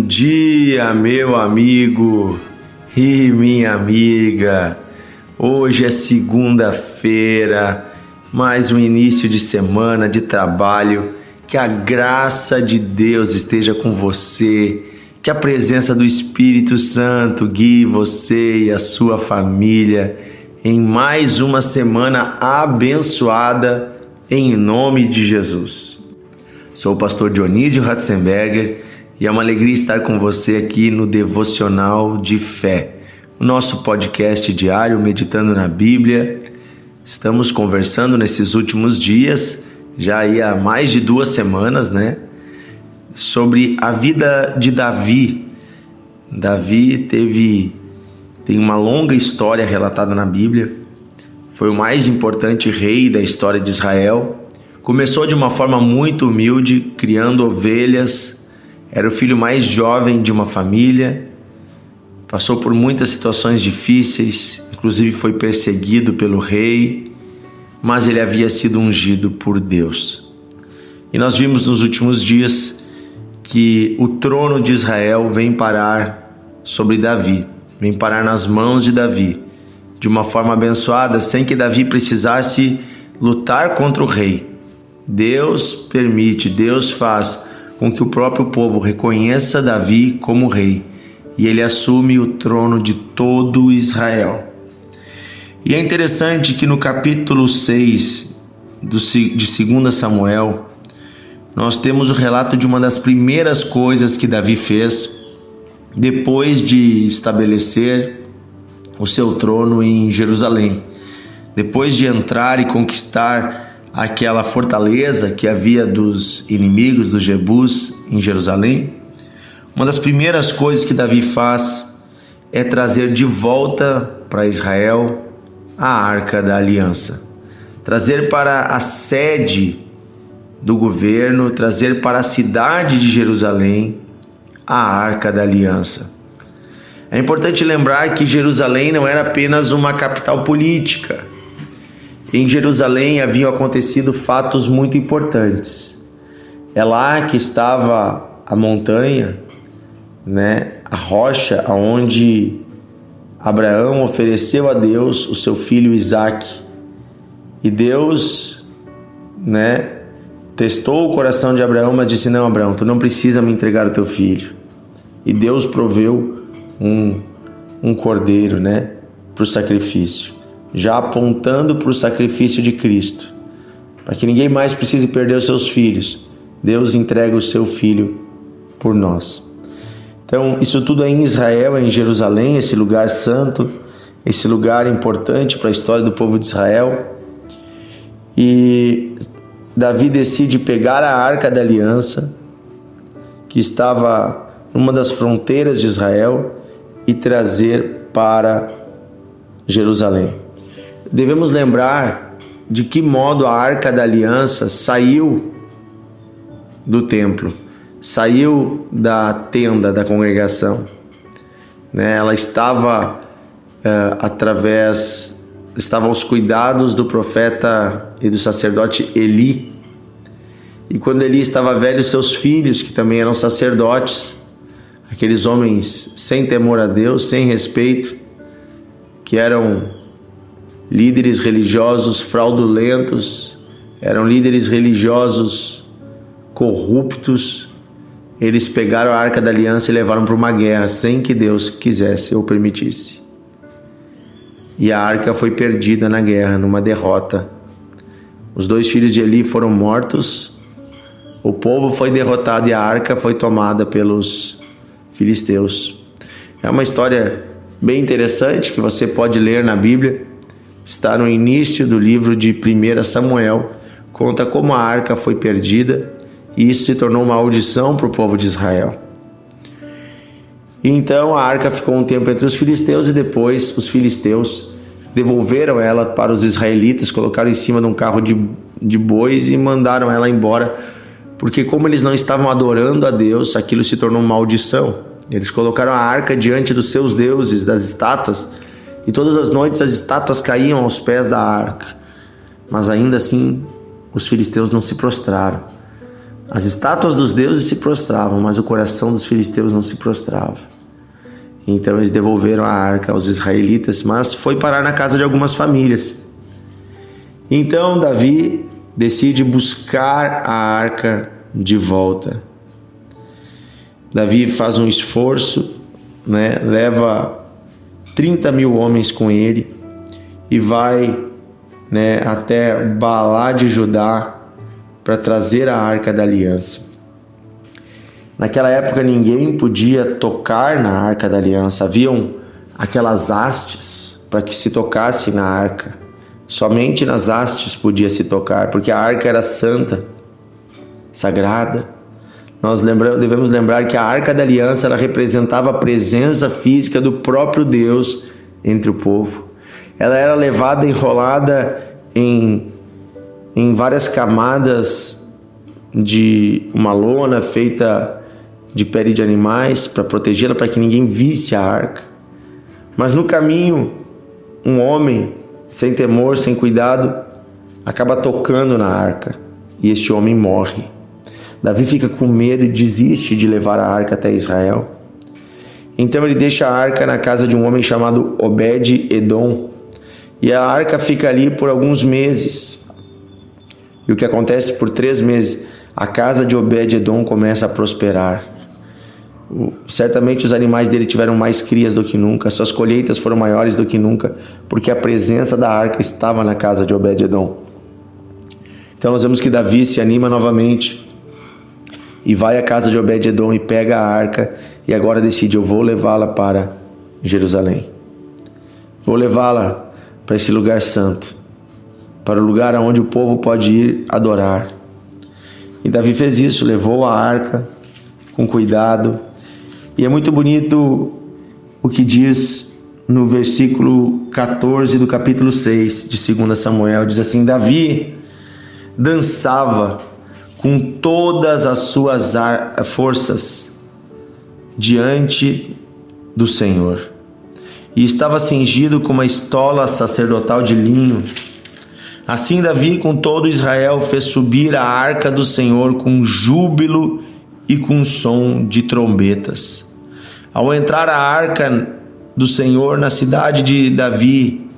dia, meu amigo e minha amiga. Hoje é segunda-feira, mais um início de semana de trabalho. Que a graça de Deus esteja com você, que a presença do Espírito Santo guie você e a sua família em mais uma semana abençoada, em nome de Jesus. Sou o pastor Dionísio Ratzenberger e é uma alegria estar com você aqui no Devocional de Fé, o nosso podcast diário meditando na Bíblia. Estamos conversando nesses últimos dias, já aí há mais de 2 semanas, sobre a vida de Davi. Davi tem uma longa história relatada na Bíblia. Foi o mais importante rei da história de Israel. Começou de uma forma muito humilde, criando ovelhas. Era o filho mais jovem de uma família. Passou por muitas situações difíceis, inclusive foi perseguido pelo rei, mas ele havia sido ungido por Deus. E nós vimos nos últimos dias que o trono de Israel vem parar sobre Davi, vem parar nas mãos de Davi, de uma forma abençoada, sem que Davi precisasse lutar contra o rei. Deus permite, Deus faz com que o próprio povo reconheça Davi como rei e ele assume o trono de todo Israel. E é interessante que no capítulo 6 de 2 Samuel, nós temos o relato de uma das primeiras coisas que Davi fez depois de estabelecer o seu trono em Jerusalém. Depois de entrar e conquistar aquela fortaleza que havia dos inimigos dos Jebus em Jerusalém, uma das primeiras coisas que Davi faz é trazer de volta para Israel a Arca da Aliança, trazer para a sede do governo, trazer para a cidade de Jerusalém a Arca da Aliança. É importante lembrar que Jerusalém não era apenas uma capital política. Em Jerusalém haviam acontecido fatos muito importantes. É lá que estava a montanha, a rocha onde Abraão ofereceu a Deus o seu filho Isaque. E Deus, testou o coração de Abraão, mas disse: não, Abraão, tu não precisa me entregar o teu filho. E Deus proveu um cordeiro, para o sacrifício, já apontando para o sacrifício de Cristo, para que ninguém mais precise perder os seus filhos. Deus entrega o seu filho por nós. Então, isso tudo é em Israel, é em Jerusalém, esse lugar santo, esse lugar importante para a história do povo de Israel. E Davi decide pegar a Arca da Aliança, que estava numa das fronteiras de Israel, e trazer para Jerusalém. Devemos lembrar de que modo a Arca da Aliança saiu do templo, saiu da tenda da congregação. Ela estava estava aos cuidados do profeta e do sacerdote Eli. E quando Eli estava velho, seus filhos, que também eram sacerdotes, aqueles homens sem temor a Deus, sem respeito, que eram líderes religiosos fraudulentos, eram líderes religiosos corruptos, eles pegaram a Arca da Aliança e levaram para uma guerra sem que Deus quisesse ou permitisse. E a arca foi perdida na guerra, numa derrota. Os 2 filhos de Eli foram mortos, o povo foi derrotado e a arca foi tomada pelos filisteus. É uma história bem interessante que você pode ler na Bíblia. Está no início do livro de 1 Samuel. Conta como a arca foi perdida e isso se tornou uma maldição para o povo de Israel. E então a arca ficou um tempo entre os filisteus e depois os filisteus devolveram ela para os israelitas, colocaram em cima de um carro de bois e mandaram ela embora, porque como eles não estavam adorando a Deus, aquilo se tornou uma maldição. Eles colocaram a arca diante dos seus deuses, das estátuas, e todas as noites as estátuas caíam aos pés da arca. Mas ainda assim, os filisteus não se prostraram. As estátuas dos deuses se prostravam, mas o coração dos filisteus não se prostrava. Então eles devolveram a arca aos israelitas, mas foi parar na casa de algumas famílias. Então Davi decide buscar a arca de volta. Davi faz um esforço, leva 30.000 homens com ele e vai até Baalá de Judá para trazer a arca da aliança. Naquela época ninguém podia tocar na arca da aliança. Haviam aquelas hastes para que se tocasse na arca. Somente nas hastes podia se tocar, porque a arca era santa, sagrada. Nós devemos lembrar que a arca da aliança ela representava a presença física do próprio Deus entre o povo. Ela era levada enrolada em várias camadas de uma lona feita de pele de animais para protegê-la, para que ninguém visse a arca. Mas no caminho, um homem, sem temor, sem cuidado, acaba tocando na arca e este homem morre. Davi fica com medo e desiste de levar a arca até Israel. Então ele deixa a arca na casa de um homem chamado Obed-Edom, e a arca fica ali por alguns meses. E o que acontece por 3 meses? A casa de Obed-Edom começa a prosperar. Certamente os animais dele tiveram mais crias do que nunca, suas colheitas foram maiores do que nunca, porque a presença da arca estava na casa de Obed-Edom. Então nós vemos que Davi se anima novamente e vai à casa de Obed-Edom e pega a arca e agora decide: eu vou levá-la para Jerusalém. Vou levá-la para esse lugar santo, para o lugar onde o povo pode ir adorar. E Davi fez isso, levou a arca com cuidado. E é muito bonito o que diz no versículo 14 do capítulo 6 de 2 Samuel. Diz assim: Davi dançava com todas as suas forças diante do Senhor, e estava cingido com uma estola sacerdotal de linho. Assim Davi com todo Israel fez subir a arca do Senhor com júbilo e com som de trombetas. Ao entrar a arca do Senhor na cidade de Davi,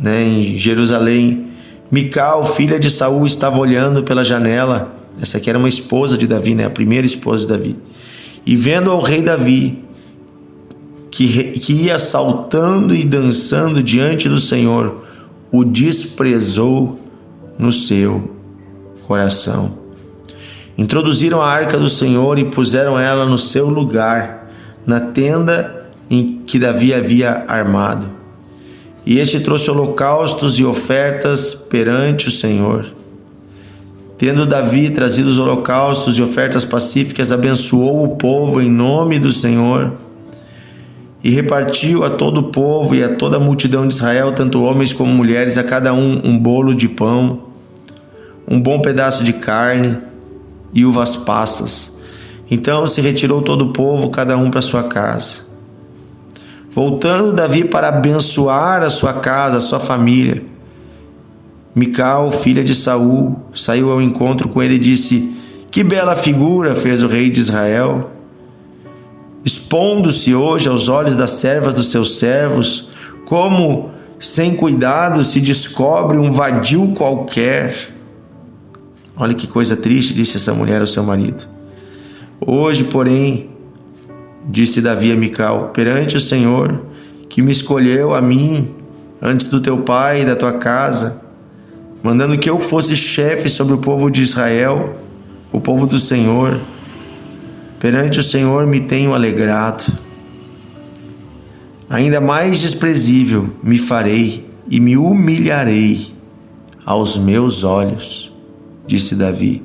em Jerusalém, Mical, filha de Saul, estava olhando pela janela. Essa aqui era uma esposa de Davi, a primeira esposa de Davi. E vendo ao rei Davi, que ia saltando e dançando diante do Senhor, o desprezou no seu coração. Introduziram a arca do Senhor e puseram ela no seu lugar, na tenda em que Davi havia armado. E este trouxe holocaustos e ofertas perante o Senhor. Tendo Davi trazido os holocaustos e ofertas pacíficas, abençoou o povo em nome do Senhor e repartiu a todo o povo e a toda a multidão de Israel, tanto homens como mulheres, a cada um bolo de pão, um bom pedaço de carne e uvas passas. Então se retirou todo o povo, cada um para sua casa. Voltando Davi para abençoar a sua casa, a sua família, Mical, filha de Saul, saiu ao encontro com ele e disse: que bela figura fez o rei de Israel, expondo-se hoje aos olhos das servas dos seus servos, como sem cuidado se descobre um vadio qualquer. Olha que coisa triste, disse essa mulher ao seu marido. Hoje, porém, disse Davi a Mical, perante o Senhor, que me escolheu a mim, antes do teu pai e da tua casa, mandando que eu fosse chefe sobre o povo de Israel, o povo do Senhor, perante o Senhor me tenho alegrado. Ainda mais desprezível me farei e me humilharei aos meus olhos, disse Davi.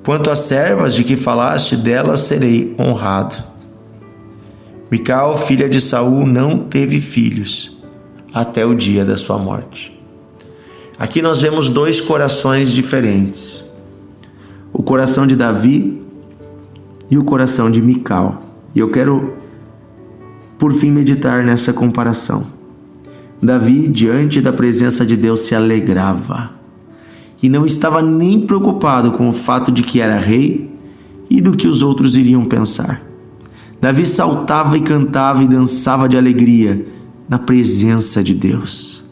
Quanto às servas de que falaste, delas serei honrado. Mical, filha de Saul, não teve filhos até o dia da sua morte. Aqui nós vemos 2 corações diferentes: o coração de Davi e o coração de Mical. E eu quero, por fim, meditar nessa comparação. Davi, diante da presença de Deus, se alegrava. e não estava nem preocupado com o fato de que era rei e do que os outros iriam pensar. Davi saltava e cantava e dançava de alegria na presença de Deus.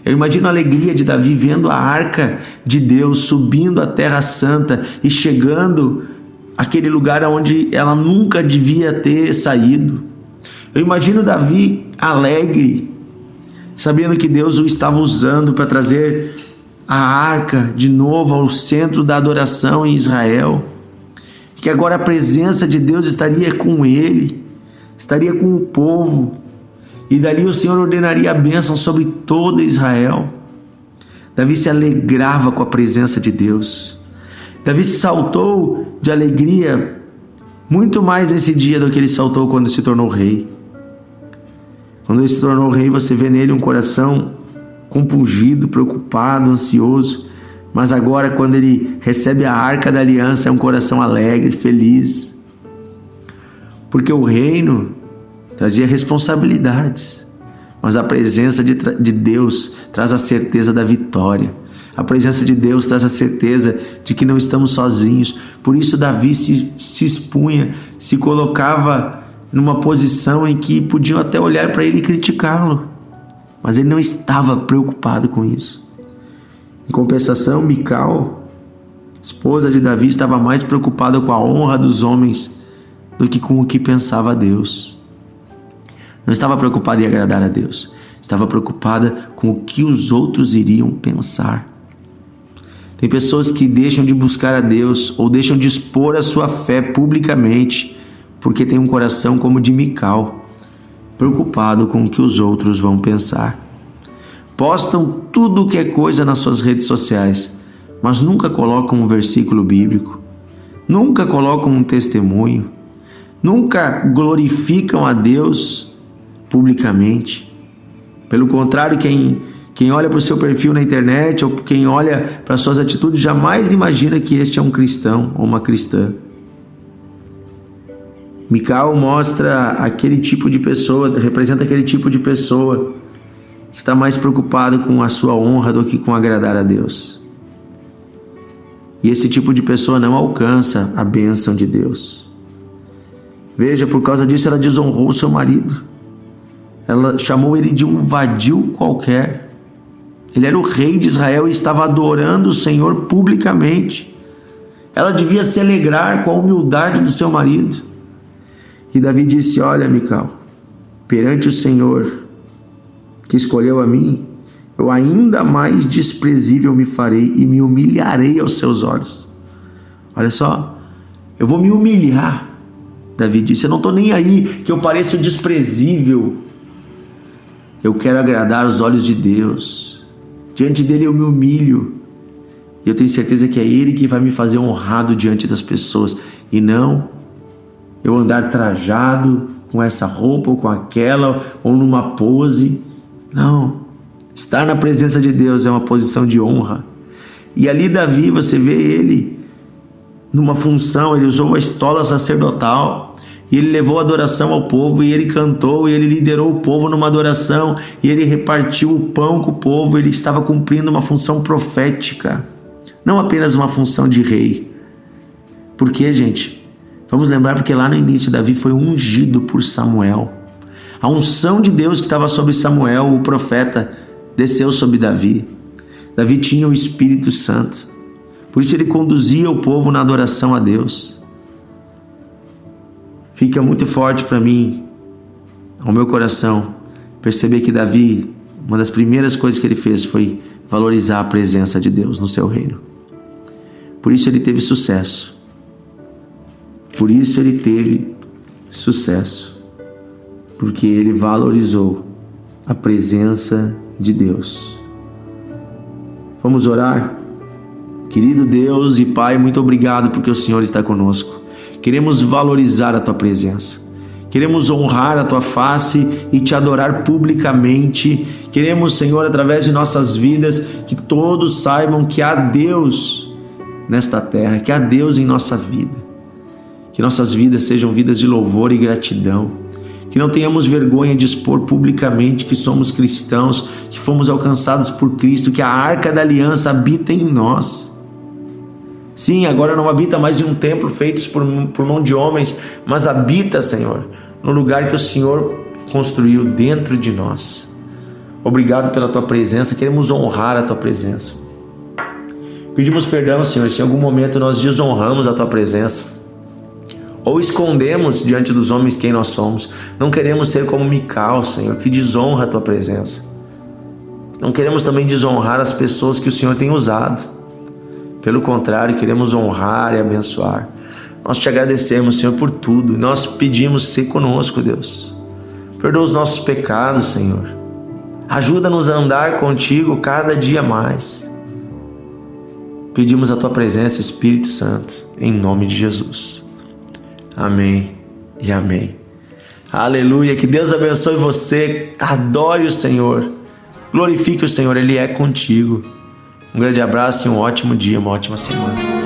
Eu imagino a alegria de Davi vendo a arca de Deus subindo a Terra Santa e chegando àquele lugar onde ela nunca devia ter saído. Eu imagino Davi alegre, sabendo que Deus o estava usando para trazer a arca de novo ao centro da adoração em Israel, que agora a presença de Deus estaria com ele, estaria com o povo, e dali o Senhor ordenaria a bênção sobre todo Israel. Davi se alegrava com a presença de Deus. Davi saltou de alegria muito mais nesse dia do que ele saltou quando se tornou rei. Quando ele se tornou rei, você vê nele um coração compungido, preocupado, ansioso. Mas agora, quando ele recebe a arca da aliança, é um coração alegre, feliz. Porque o reino trazia responsabilidades, mas a presença de Deus traz a certeza da vitória. A presença de Deus traz a certeza de que não estamos sozinhos. Por isso Davi se expunha, se colocava numa posição em que podiam até olhar para ele e criticá-lo, mas ele não estava preocupado com isso. Em compensação, Mical, esposa de Davi, estava mais preocupada com a honra dos homens do que com o que pensava Deus. Não estava preocupada em agradar a Deus, estava preocupada com o que os outros iriam pensar. Tem pessoas que deixam de buscar a Deus ou deixam de expor a sua fé publicamente porque tem um coração como o de Mical, preocupado com o que os outros vão pensar. Postam tudo o que é coisa nas suas redes sociais, mas nunca colocam um versículo bíblico, nunca colocam um testemunho, nunca glorificam a Deus publicamente. Pelo contrário, quem olha para o seu perfil na internet ou quem olha para suas atitudes jamais imagina que este é um cristão ou uma cristã. Mical mostra aquele tipo de pessoa, representa aquele tipo de pessoa que está mais preocupado com a sua honra do que com agradar a Deus. E esse tipo de pessoa não alcança a bênção de Deus. Veja, por causa disso ela desonrou o seu marido. Ela chamou ele de um vadio qualquer. Ele era o rei de Israel e estava adorando o Senhor publicamente. Ela devia se alegrar com a humildade do seu marido. E Davi disse: olha, Mical, perante o Senhor que escolheu a mim, eu ainda mais desprezível me farei e me humilharei aos seus olhos. Olha só, eu vou me humilhar. Davi disse: eu não estou nem aí que eu pareço desprezível. Eu quero agradar os olhos de Deus. Diante dele eu me humilho. E eu tenho certeza que é ele que vai me fazer honrado diante das pessoas. E não eu andar trajado com essa roupa ou com aquela, ou numa pose. Não. Estar na presença de Deus é uma posição de honra. E ali Davi, você vê ele numa função, ele usou a estola sacerdotal. E ele levou adoração ao povo, e ele cantou, e ele liderou o povo numa adoração, e ele repartiu o pão com o povo. Ele estava cumprindo uma função profética, não apenas uma função de rei. Por quê, gente? Vamos lembrar, porque lá no início Davi foi ungido por Samuel. A unção de Deus que estava sobre Samuel, o profeta, desceu sobre Davi. Davi tinha o Espírito Santo, por isso ele conduzia o povo na adoração a Deus. Fica muito forte para mim, ao meu coração, perceber que Davi, uma das primeiras coisas que ele fez foi valorizar a presença de Deus no seu reino. Por isso ele teve sucesso. Por isso ele teve sucesso. Porque ele valorizou a presença de Deus. Vamos orar? Querido Deus e Pai, muito obrigado porque o Senhor está conosco. Queremos valorizar a Tua presença. Queremos honrar a Tua face e Te adorar publicamente. Queremos, Senhor, através de nossas vidas, que todos saibam que há Deus nesta terra, que há Deus em nossa vida. Que nossas vidas sejam vidas de louvor e gratidão. Que não tenhamos vergonha de expor publicamente que somos cristãos, que fomos alcançados por Cristo, que a arca da aliança habita em nós. Sim, agora não habita mais em um templo feito por mão de homens, mas habita, Senhor, no lugar que o Senhor construiu dentro de nós. Obrigado pela Tua presença, queremos honrar a Tua presença. Pedimos perdão, Senhor, se em algum momento nós desonramos a Tua presença, ou escondemos diante dos homens quem nós somos. Não queremos ser como Mical, Senhor, que desonra a Tua presença. Não queremos também desonrar as pessoas que o Senhor tem usado. Pelo contrário, queremos honrar e abençoar. Nós te agradecemos, Senhor, por tudo. E nós pedimos ser conosco, Deus. Perdoa os nossos pecados, Senhor. Ajuda-nos a andar contigo cada dia mais. Pedimos a Tua presença, Espírito Santo, em nome de Jesus. Amém e amém. Aleluia. Que Deus abençoe você. Adore o Senhor. Glorifique o Senhor. Ele é contigo. Um grande abraço e um ótimo dia, uma ótima semana.